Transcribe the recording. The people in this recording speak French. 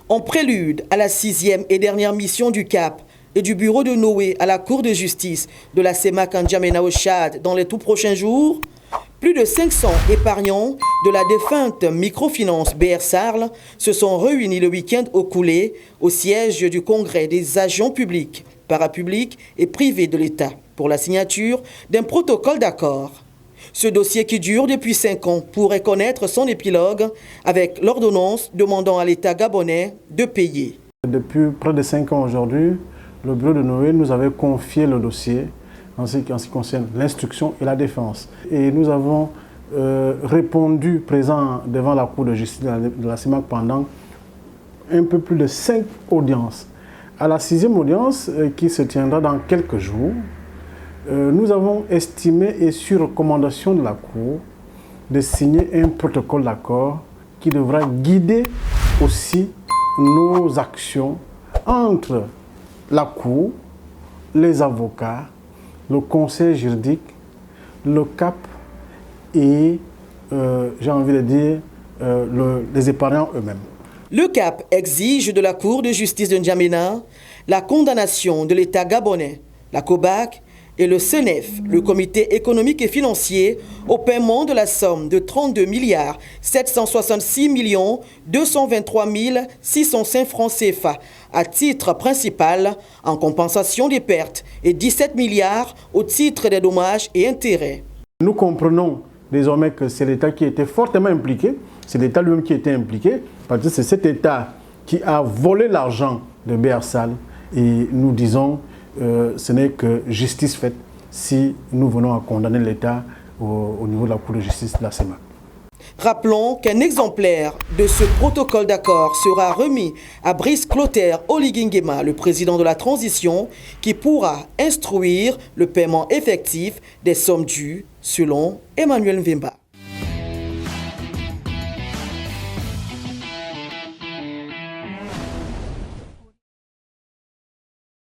En prélude à la 6e et dernière mission du CAP et du bureau de Noé à la Cour de justice de la CEMAC en N'Djamena au Tchad dans les tout prochains jours, plus de 500 épargnants de la défunte microfinance BR Sarl se sont réunis le week-end au Koulé au siège du Congrès des agents publics, parapublics et privés de l'État pour la signature d'un protocole d'accord. Ce dossier qui dure depuis 5 ans pourrait connaître son épilogue avec l'ordonnance demandant à l'État gabonais de payer. Depuis près de 5 ans aujourd'hui, le bureau de Noé nous avait confié le dossier en ce qui concerne l'instruction et la défense. Et nous avons répondu présent devant la Cour de justice de la CEMAC pendant un peu plus de 5 audiences. À la 6e audience, qui se tiendra dans quelques jours, nous avons estimé, et sur recommandation de la Cour, de signer un protocole d'accord qui devra guider aussi nos actions entre la Cour, les avocats, le conseil juridique, le CAP et, j'ai envie de dire, les épargnants eux-mêmes. Le CAP exige de la Cour de justice de N'Djamena la condamnation de l'État gabonais, la COBAC et le CNEF, le Comité économique et financier, au paiement de la somme de 32 766 223 605 francs CFA à titre principal en compensation des pertes et 17 milliards au titre des dommages et intérêts. Nous comprenons désormais que c'est l'État qui était fortement impliqué, c'est l'État lui-même qui était impliqué, parce que c'est cet État qui a volé l'argent de BR Sarl et nous disons ce n'est que justice faite si nous venons à condamner l'État au niveau de la Cour de justice de la CEMAC. Rappelons qu'un exemplaire de ce protocole d'accord sera remis à Brice Clotaire Oligingema, le président de la transition, qui pourra instruire le paiement effectif des sommes dues selon Emmanuel Mvemba.